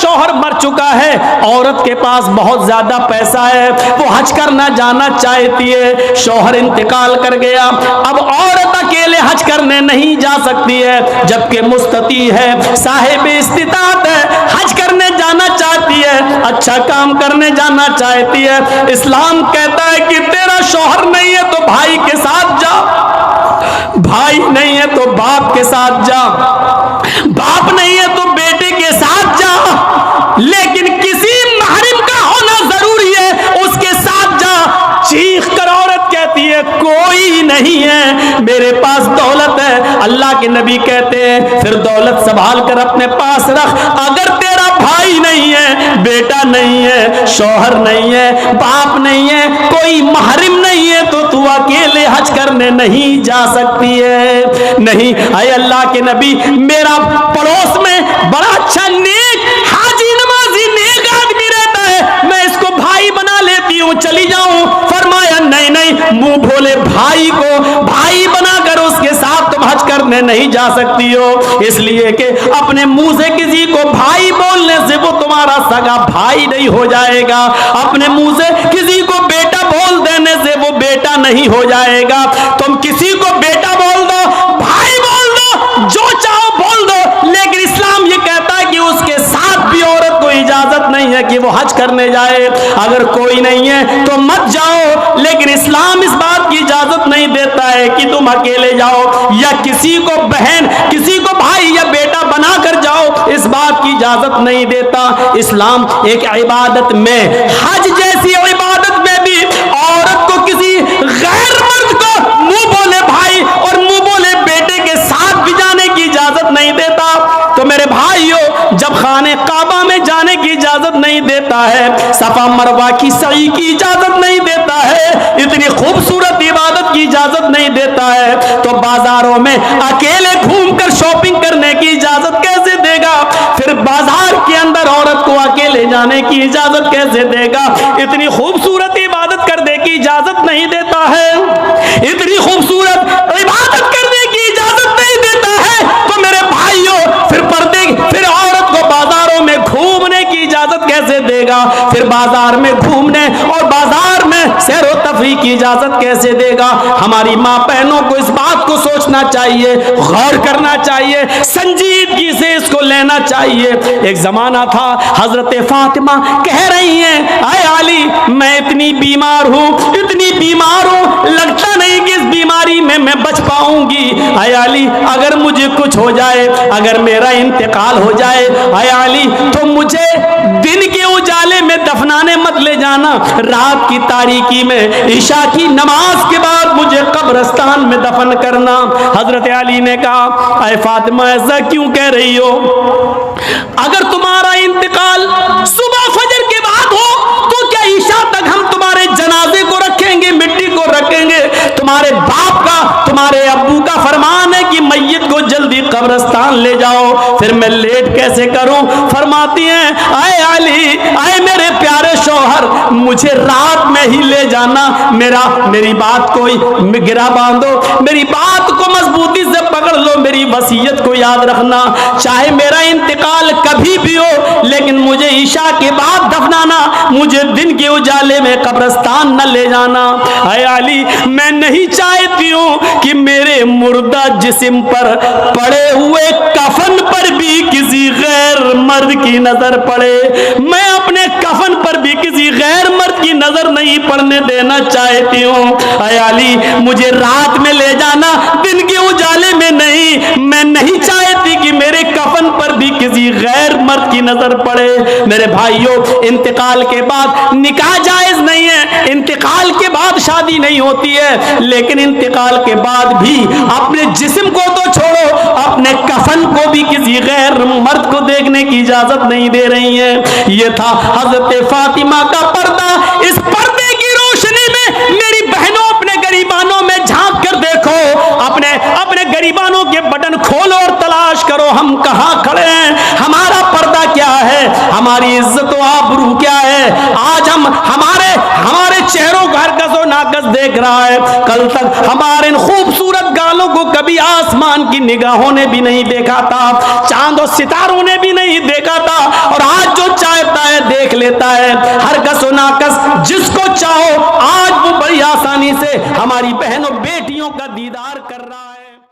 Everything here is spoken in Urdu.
شوہر مر چکا ہے، عورت کے پاس بہت زیادہ پیسہ ہے، وہ حج کرنا جانا چاہتی ہے، شوہر انتقال کر گیا، اب عورت اکیلے حج کرنے نہیں جا سکتی ہے، جبکہ مستطیع ہے، صاحب استطاعت ہے، حج کرنے جانا چاہتی ہے، اچھا کام کرنے جانا چاہتی ہے، اسلام کہتا ہے کہ تیرا شوہر نہیں ہے تو بھائی کے ساتھ جا، بھائی نہیں ہے تو باپ کے ساتھ جا، باپ نہیں ہے تو بیٹے کے ساتھ جا، لیکن کسی محرم کا ہونا ضروری ہے، اس کے ساتھ جا۔ چیخ کر عورت کہتی ہے کوئی نہیں ہے، میرے پاس دولت ہے۔ اللہ کے نبی کہتے ہیں پھر دولت سنبھال کر اپنے پاس رکھ، اگر تیرا بھائی نہیں ہے، بیٹا نہیں ہے، شوہر نہیں ہے، باپ نہیں ہے، کوئی محرم نہیں ہے تو تو اکیلے حج کرنے نہیں جا سکتی ہے۔ نہیں، اے اللہ کے نبی، میرا پڑوس میں بڑا اچھا نیک حاجی نمازی نیک آدمی رہتا ہے، میں اس کو بھائی بنا لیتی ہوں، چلی جاؤں۔ فرمایا نہیں نہیں، منہ بھولے بھائی کو بھائی بنا کر اس کے ساتھ تم حج کرنے نہیں جا سکتی ہو، اس لیے کہ اپنے منہ سے کسی کو بھائی بولنے سے وہ تمہارا سگا بھائی نہیں ہو جائے گا، اپنے منہ سے کسی کو بیٹا بول دینے سے وہ بیٹا نہیں ہو جائے گا۔ تم کسی کو بیٹا بول دو، بھائی بول دو، جو چاہو بول دو، لیکن اسلام یہ کہتا ہے کہ اس کے ساتھ بھی عورت کو اجازت نہیں ہے کہ وہ حج کرنے جائے۔ اگر کوئی نہیں ہے تو مت جاؤ، لیکن اسلام اس بات کی اجازت نہیں دیتا ہے کہ تم اکیلے جاؤ یا کسی کو بہن، کسی کو بھائی یا بیٹا بنا کر جاؤ، اس بات کی اجازت نہیں دیتا۔ اسلام ایک عبادت میں، حج جیسی عبادت میں بھی عورت کو کسی غیر مرد کو منہ بولے بھائی اور منہ بولے بیٹے کے ساتھ بھی جانے کی اجازت نہیں دیتا۔ تو میرے بھائیو، جب خانہ کعبہ میں جانے کی اجازت نہیں دیتا ہے، صفا مروہ کی سعی کی اجازت نہیں دیتا ہے، اتنی خوبصورت عبادت کی اجازت نہیں دیتا ہے، تو بازاروں میں اکیلے گھوم کر شاپنگ کرنے کی اجازت کیسے دے گا؟ پھر بازار کے اندر عورت کو اکیلے جانے کی اجازت کیسے دے گا؟ اتنی خوبصورت عبادت کرنے کی اجازت نہیں دیتا ہے، اتنی خوبصورت عبادت کرنے کی اجازت نہیں دیتا ہے، تو میرے بھائیوں پھر عورت کو بازاروں میں گھومنے کی اجازت کیسے دے گا؟ پھر بازار میں گھومنے اور بازار میں سیر و تفریح کی اجازت کیسے دے گا؟ ہماری ماں بہنوں کو اس بات کو سوچنا چاہیے، غور کرنا چاہیے، سنجیدگی سے اس کو لینا چاہیے۔ ایک زمانہ تھا، حضرت فاطمہ کہہ رہی ہیں اے علی، میں اتنی بیمار ہوں، اتنی بیمار ہوں، لگتا نہیں کہ اس بیماری میں بچ پاؤں گی۔ اے علی، اگر مجھے کچھ ہو جائے، اگر میرا انتقال ہو جائے، اے علی، تو مجھے دن کے اجالے میں دفنانے مت لے جانا، رات کی تاریکی میں عشاء کی نماز کے بعد مجھے قبرستان میں دفن کرنا۔ حضرت علی نے کہا اے فاطمہ، ایسا کیوں کہہ رہی ہو؟ اگر تمہارا انتقال صبح فجر کے بعد ہو تو کیا عشاء تک ہم تمہارے جنازے کو رکھیں گے، مٹی کو رکھیں گے؟ تمہارے باپ کا، تمہارے ابو کا فرمان ہے کہ میت کو جلدی قبرستان لے جاؤ، پھر میں لیٹ کیسے کروں؟ فرماتی ہیں اے علی، اے میرے پیارے شوہر، مجھے رات میں ہی لے جانا، میری بات کو گرا باندھو، میری بات کو مضبوطی سے پکڑ لو، میری وصیت کو یاد رکھنا، چاہے میرا انتقال کبھی بھی ہو، لیکن مجھے عشاء کے بعد دفنانا، مجھے دن کے اجالے میں قبرستان نہ لے جانا۔ اے علی، میں نہیں چاہتی ہوں کہ میرے مردہ جسم پر پڑے ہوئے کفن پر بھی کسی غیر مرد کی نظر پڑے، میں اپنے کفن پر بھی کسی غیر مرد کی نظر نہیں پڑنے دینا چاہتی ہوں۔ اے علی، مجھے رات میں لے جانا، دن کے اجالے میں نہیں، میں نہیں چاہتی کہ میرے کفن پر بھی کسی غیر مرد کی نظر پڑے۔ میرے بھائیوں، انتقال کے بعد نکاح جائز نہیں ہے، انتقال کے بعد شادی نہیں ہوتی ہے، لیکن انتقال کے بعد بھی اپنے جسم کو تو چھوڑو، اپنے کفن کو بھی کسی غیر مرد کو دیکھنے کی اجازت نہیں دے رہی ہیں۔ یہ تھا حضرت فاطمہ کا پردہ۔ اس پردے کی روشنی میں میری بہنوں، اپنے گریبانوں میں جھانک کر دیکھو، اپنے گریبانوں کے بٹن کھولو اور تلاش کرو ہم کہاں کھڑے ہیں، ہمارا پردہ کیا ہے، ہماری عزت و آبرو کیا ہے۔ آج ہمارے چہروں کو ہرگز و ناگز دیکھ رہا ہے، کل تک ہمارے ان خوبصورت گالوں کو کبھی آسمان کی نگاہوں نے بھی نہیں دیکھا تھا، چاند و ستاروں نے بھی نہیں دیکھا تھا، اور آج لیتا ہے. ہر کس و ناکس جس کو چاہو آج وہ بڑی آسانی سے ہماری بہنوں بیٹیوں کا دیدار کر رہا ہے.